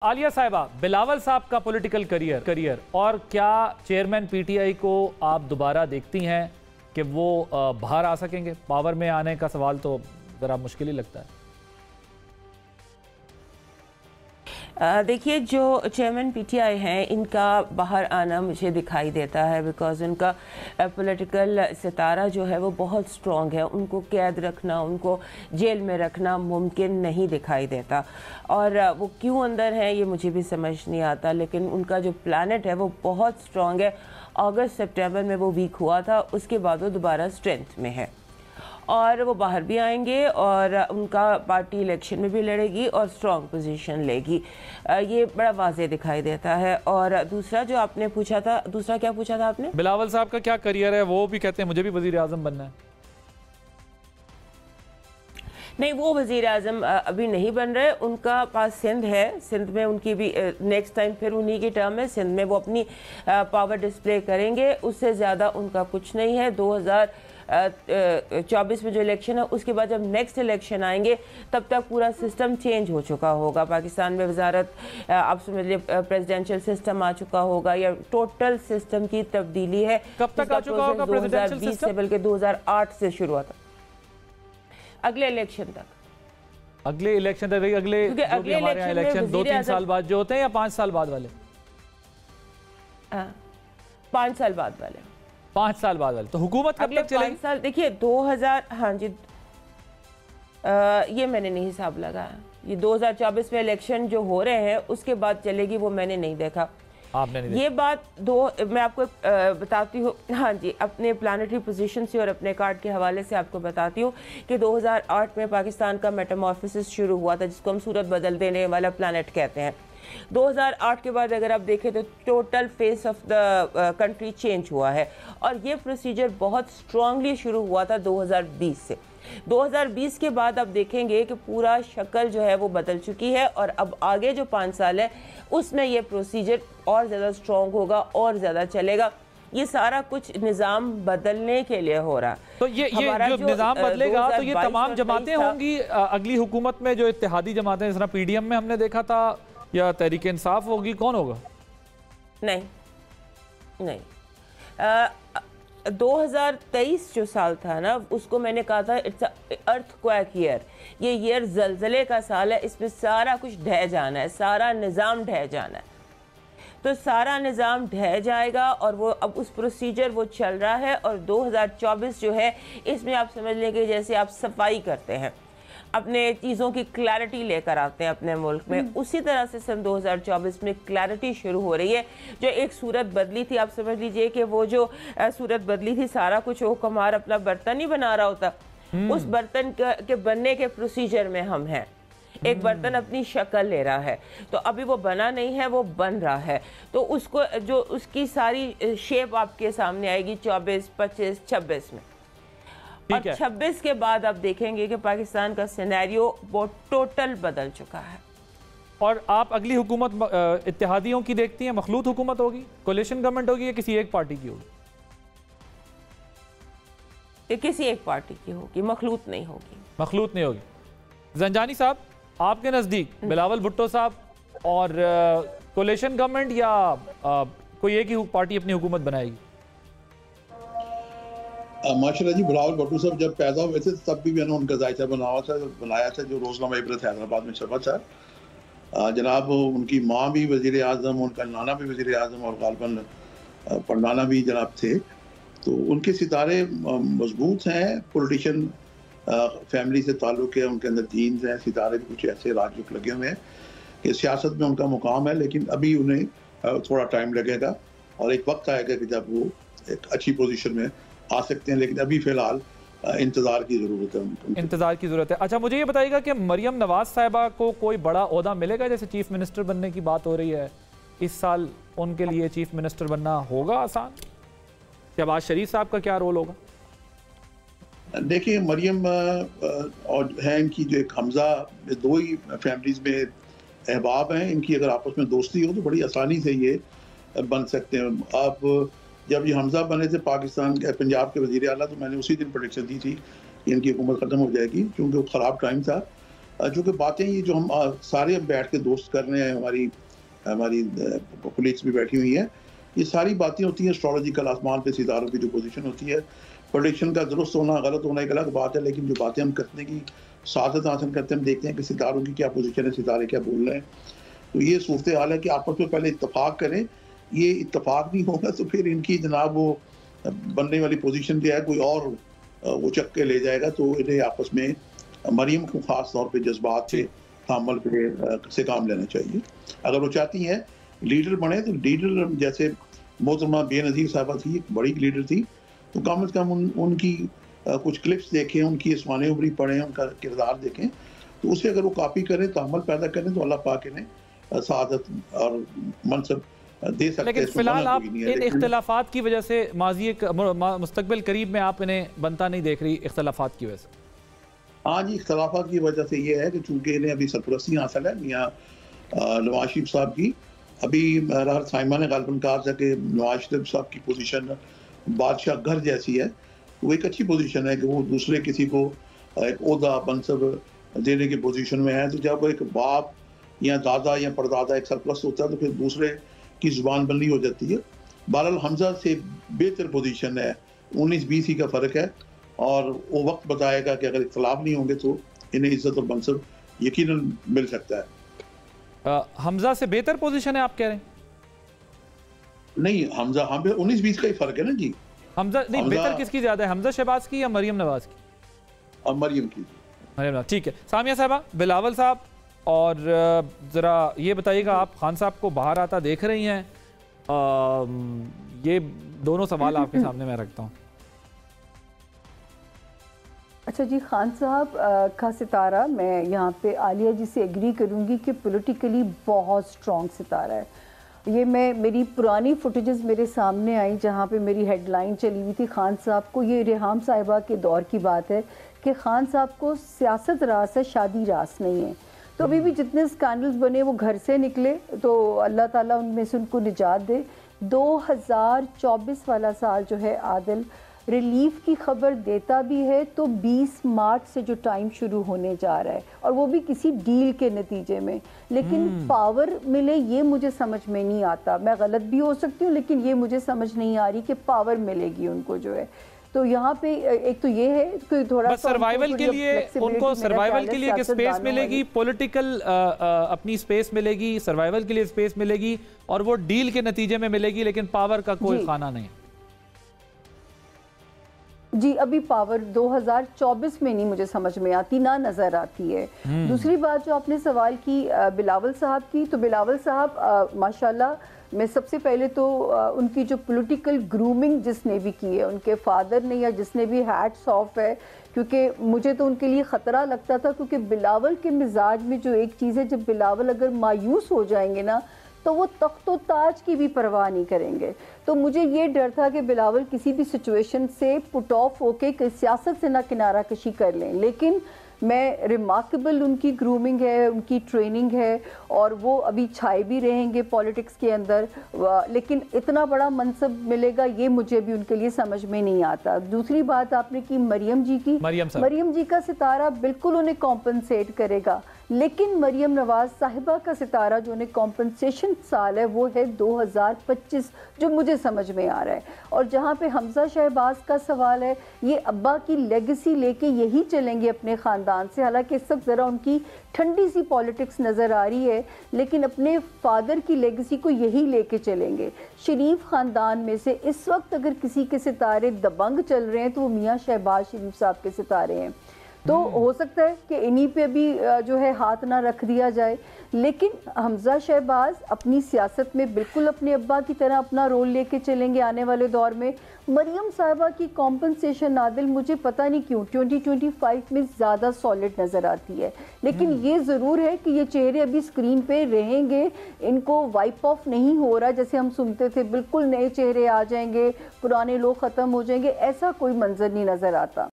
आलिया साहिबा, बिलावल साहब का पॉलिटिकल करियर और क्या चेयरमैन पीटीआई को आप दोबारा देखती हैं कि वो बाहर आ सकेंगे? पावर में आने का सवाल तो ज़रा मुश्किल ही लगता है। देखिए, जो चेयरमैन पीटीआई हैं इनका बाहर आना मुझे दिखाई देता है, बिकॉज़ उनका पॉलिटिकल सितारा जो है वो बहुत स्ट्रॉन्ग है। उनको कैद रखना, उनको जेल में रखना मुमकिन नहीं दिखाई देता, और वो क्यों अंदर हैं ये मुझे भी समझ नहीं आता। लेकिन उनका जो प्लानट है वो बहुत स्ट्रॉन्ग है। अगस्त सितंबर में वो वीक हुआ था, उसके बाद वो दोबारा स्ट्रेंथ में है और वो बाहर भी आएंगे और उनका पार्टी इलेक्शन में भी लड़ेगी और स्ट्रॉन्ग पोजीशन लेगी। ये बड़ा वाज़े दिखाई देता है। और दूसरा जो आपने पूछा था, दूसरा क्या पूछा था आपने? बिलावल साहब का क्या करियर है? वो भी कहते हैं मुझे भी वजीर आजम बनना है। नहीं, वो वज़ीर आज़म अभी नहीं बन रहे। उनका पास सिंध है, सिंध में उनकी भी नेक्स्ट टाइम फिर उन्हीं की टर्म है। सिंध में वो अपनी पावर डिस्प्ले करेंगे, उससे ज़्यादा उनका कुछ नहीं है। 2024 में जो इलेक्शन है उसके बाद जब नेक्स्ट इलेक्शन आएंगे तब तक पूरा सिस्टम चेंज हो चुका होगा। पाकिस्तान में वजारत, आप समझ लीजिए प्रेसिडेंशियल सिस्टम आ चुका होगा, या टोटल सिस्टम की तब्दीली है। कब तक आ चुका होगा प्रेसिडेंशियल सिस्टम? से बल्कि 2008 से शुरू हुआ था, अगले इलेक्शन तक। अगले इलेक्शन तक? अगले हमारे यहाँ इलेक्शन 2-3 साल बाद जो होते हैं या 5 साल बाद वाले? 5 साल बाद वाले। 5 साल बाद वाले। तो हुकूमत कब तक चलेगी? 5 साल। देखिए 2000, हाँ जी, ये मैंने नहीं हिसाब लगाया। ये 2024 में इलेक्शन जो हो रहे हैं उसके बाद चलेगी, वो मैंने नहीं देखा। आपने नहीं देखा? ये बात मैं आपको बताती हूँ, हाँ जी, अपने प्लानिटरी पोजीशन से और अपने कार्ड के हवाले से आपको बताती हूँ कि 2008 में पाकिस्तान का मेटामॉर्फोसिस शुरू हुआ था, जिसको हम सूरत बदल देने वाला प्लानट कहते हैं। 2008 के बाद अगर आप देखें तो total face of the country change हुआ है, और ये प्रोसीजर बहुत स्ट्रांगली शुरू हुआ था 2020 से। 2020 के बाद आप देखेंगे कि पूरा शक्ल जो है वो बदल चुकी है, और अब आगे जो 5 साल है उसमें ये प्रोसीजर और ज़्यादा स्ट्रॉन्ग होगा और ज़्यादा चलेगा। ये सारा कुछ निज़ाम बदलने के लिए हो रहा है। तो ये जो निज़ाम बदलेगा तो ये तमाम जमातें होंगी अगली हुकूमत में, जो इत्तेहादी जमातें, जिस तरह पीडीएम में हमने देखा था, या तहरीक इंसाफ होगी? कौन होगा? नहीं नहीं, 2023 जो साल था ना, उसको मैंने कहा था इट्स अर्थक्वेक ईयर। ये ईयर जलजले का साल है, इसमें सारा कुछ ढह जाना है, सारा निज़ाम ढह जाना है। तो सारा निज़ाम ढह जाएगा, और वो अब उस प्रोसीजर वो चल रहा है। और 2024 जो है इसमें आप समझ लेंगे जैसे आप सफाई करते हैं, अपने चीज़ों की क्लैरिटी लेकर आते हैं अपने मुल्क में, उसी तरह से सन 2024 में क्लैरिटी शुरू हो रही है। जो एक सूरत बदली थी, आप समझ लीजिए कि वो जो सूरत बदली थी, सारा कुछ वो कुम्हार अपना बर्तन ही बना रहा होता, उस बर्तन के बनने के प्रोसीजर में हम हैं। एक बर्तन अपनी शक्ल ले रहा है, तो अभी वो बना नहीं है, वो बन रहा है। तो उसको जो उसकी सारी शेप आपके सामने आएगी 24, 25, 26 में। और 26 के बाद आप देखेंगे कि पाकिस्तान का सिनेरियो वो टोटल बदल चुका है। और आप अगली हुकूमत इत्तेहादियों की देखती हैं? मखलूत हुकूमत होगी, कोलिशन गवर्नमेंट होगी, या किसी एक पार्टी की होगी? ये किसी एक पार्टी की होगी, मखलूत नहीं होगी। मखलूत नहीं होगी। ज़ंजानी साहब, आपके नज़दीक बिलावल भुट्टो साहब और कोलिशन गवर्नमेंट, या कोई एक ही पार्टी अपनी हुकूमत बनाएगी? माशाल्लाह जी, बिलावल भुट्टो साहब जब पैदा हुए थे तब भी मैंने उनका जायजा बनाया था जो रोजनामा इबरत हैदराबाद में छपा था। जनाब उनकी माँ भी वज़ीर आज़म, उनका नाना भी वज़ीर आज़म, और गालिबन परनाना भी जनाब थे। तो उनके सितारे मजबूत हैं, पॉलिटिशियन फैमिली से ताल्लुक़ है, उनके अंदर जीन्स हैं, सितारे भी कुछ ऐसे राजयुग लगे हुए हैं कि सियासत में उनका मुकाम है। लेकिन अभी उन्हें थोड़ा टाइम लगेगा, और एक वक्त आएगा कि जब वो एक अच्छी पोजीशन में आ सकते हैं। लेकिन अभी फ़िलहाल इंतज़ार की ज़रूरत है, इंतज़ार की ज़रूरत है। अच्छा, मुझे ये बताइएगा कि मरियम नवाज़ साहिबा को कोई बड़ा ओहदा मिलेगा? जैसे चीफ मिनिस्टर बनने की बात हो रही है, इस साल उनके लिए चीफ मिनिस्टर बनना होगा आसान? शहबाज शरीफ साहब का क्या रोल होगा? देखिए, मरियम और है इनकी जो एक हमजा, दो ही फैमिलीज़ में अहबाब हैं, इनकी अगर आपस में दोस्ती हो तो बड़ी आसानी से ये बन सकते हैं। आप जब ये हमजा बने थे पाकिस्तान के पंजाब के वज़ीर आला, तो मैंने उसी दिन प्रेडिक्शन दी थी कि इनकी हुकूमत ख़त्म हो जाएगी, क्योंकि वो ख़राब टाइम था। जो कि बातें ये जो हम सारे हम बैठ के दोस्त कर रहे हैं, हमारी हमारी पुलिस भी बैठी हुई है, ये सारी बातें होती हैं एस्ट्रोलॉजिकल, आसमान पे सितारों की जो पोजीशन होती है। प्रेडिक्शन का दुरुस्त होना गलत होना एक अलग बात है, लेकिन जो बातें हम करने की सादत हासिल करते हैं, हम देखते हैं कि सितारों की क्या पोजीशन है, सितारे क्या बोल रहे हैं। तो ये सूरत हाल है कि आपस में पहले इत्तेफाक करें। ये इत्तेफाक नहीं होगा तो फिर इनकी जनाब वो बनने वाली पोजीशन जो है कोई और वो चक के ले जाएगा। तो इन्हें आपस में मरियम को खास तौर पे जज्बात से तामल पे से काम लेना चाहिए। अगर वो चाहती हैं लीडर बने तो लीडर जैसे मोहतरमा बेनज़ीर साहबा थी, एक बड़ी लीडर थी, तो कम से कम उनकी कुछ क्लिप्स देखें, उनकी इसमानी उमरी पढ़ें, उनका किरदार देखें, तो उसे अगर वो कॉपी करें, तामल पैदा करें, तो अल्लाह पाक इन्हें सआदत और मनसब दे सकते हैं। लेकिन फिलहाल आप इन इख्तिलाफात की वजह से माजी मुस्तकबिल करीब में आप इन्हें बनता नहीं देख रही इख्तिलाफात की वजह से? हाँ जी, इख्तिलाफात की वजह से ये है कि चूंकि इन्हें अभी सरपरस्ती हासिल है मियाँ नवाज शरीफ साहब की। अभी राहत साइमा ने गालिबन कहा था कि नवाज शरीफ साहब की पोजीशन बादशाह घर जैसी है। वो एक अच्छी पोजीशन है कि वो दूसरे किसी को एक ओहदा मनसब देने की पोजीशन में है। तो जब एक बाप या दादा या परदादा एक सरपरस्त होता है तो फिर दूसरे की जुबान बंदी हो जाती है। बहरहाल हमजा से बेहतर पोजीशन है, 19-20 ही का फ़र्क है, और वो वक्त बताएगा कि अगर इख्तलाफ नहीं होंगे तो इन्हें इज्जत और मनसब यकीनन मिल सकता है। हमजा से बेहतर पोजीशन है आप कह रहे हैं? नहीं, हमजा हम 19-20 का ही फ़र्क है ना जी। हमजा नहीं, बेहतर किसकी ज़्यादा है, हमजा शहबाज की या मरियम नवाज की? मरियम की। मरियम नवाज, ठीक है। सामिया साहबा, बिलावल साहब, और ज़रा ये बताइएगा, आप खान साहब को बाहर आता देख रही हैं? ये दोनों सवाल आपके सामने मैं रखता हूँ। अच्छा जी, खान साहब का सितारा, मैं यहाँ पे आलिया जी से एग्री करूँगी कि पॉलिटिकली बहुत स्ट्रॉन्ग सितारा है। ये मेरी पुरानी फुटेजेस मेरे सामने आई जहाँ पे मेरी हेडलाइन चली हुई थी खान साहब को, ये रेहाम साहिबा के दौर की बात है कि खान साहब को सियासत रास है, शादी रास नहीं है। तो अभी भी जितने स्कैंडल्स बने वो घर से निकले, तो अल्लाह ताला उनमें से उनको निजात दे। 2024 वाला साल जो है आदिल, रिलीफ की खबर देता भी है तो 20 मार्च से जो टाइम शुरू होने जा रहा है, और वो भी किसी डील के नतीजे में। लेकिन पावर मिले ये मुझे समझ में नहीं आता, मैं गलत भी हो सकती हूँ, लेकिन ये मुझे समझ नहीं आ रही कि पावर मिलेगी उनको जो है। तो यहाँ पे एक तो ये है कि थोड़ा सर्वाइवल के लिए उनको सर्वाइवल के लिए स्पेस मिलेगी, पॉलिटिकल अपनी स्पेस मिलेगी, सर्वाइवल के लिए स्पेस मिलेगी, और वो डील के नतीजे में मिलेगी, लेकिन पावर का कोई खाना नहीं जी। अभी पावर 2024 में नहीं मुझे समझ में आती, ना नजर आती है। दूसरी बात जो आपने सवाल की बिलावल साहब की, तो बिलावल साहब माशाल्लाह, मैं सबसे पहले तो उनकी जो पॉलिटिकल ग्रूमिंग जिसने भी की है, उनके फादर ने या जिसने भी, हैट्स ऑफ है, क्योंकि मुझे तो उनके लिए ख़तरा लगता था, क्योंकि बिलावल के मिजाज में जो एक चीज़ है, जब बिलावल अगर मायूस हो जाएंगे ना तो वो तख्त व ताज की भी परवाह नहीं करेंगे। तो मुझे ये डर था कि बिलावल किसी भी सिचुएशन से पुट ऑफ होके सियासत से ना किनारा कशी कर लें, लेकिन मैं रिमार्केबल उनकी ग्रूमिंग है, उनकी ट्रेनिंग है, और वो अभी छाए भी रहेंगे पॉलिटिक्स के अंदर, लेकिन इतना बड़ा मनसब मिलेगा ये मुझे भी उनके लिए समझ में नहीं आता। दूसरी बात आपने की मरियम जी की, मरियम जी का सितारा बिल्कुल उन्हें कॉम्पनसेट करेगा, लेकिन मरियम नवाज साहिबा का सितारा जो उन्हें कॉम्पनसेशन साल है वो है 2025, जो मुझे समझ में आ रहा है। और जहाँ पे हमजा शहबाज का सवाल है, ये अब्बा की लेगेसी लेके यही चलेंगे अपने ख़ानदान से, हालांकि इस वक्त ज़रा उनकी ठंडी सी पॉलिटिक्स नज़र आ रही है, लेकिन अपने फादर की लेगेसी को यही लेके चलेंगे। शरीफ ख़ानदान में से इस वक्त अगर किसी के सितारे दबंग चल रहे हैं तो वो मियाँ शहबाज शरीफ साहब के सितारे हैं। तो हो सकता है कि इन्हीं पे भी जो है हाथ ना रख दिया जाए, लेकिन हमजा शहबाज अपनी सियासत में बिल्कुल अपने अब्बा की तरह अपना रोल लेके चलेंगे आने वाले दौर में। मरियम साहिबा की कॉम्पनसेशन आदिल मुझे पता नहीं क्यों 2025 में ज़्यादा सॉलिड नज़र आती है, लेकिन ये ज़रूर है कि ये चेहरे अभी स्क्रीन पे रहेंगे, इनको वाइप ऑफ नहीं हो रहा जैसे हम सुनते थे बिल्कुल नए चेहरे आ जाएंगे, पुराने लोग ख़त्म हो जाएंगे, ऐसा कोई मंजर नहीं नज़र आता।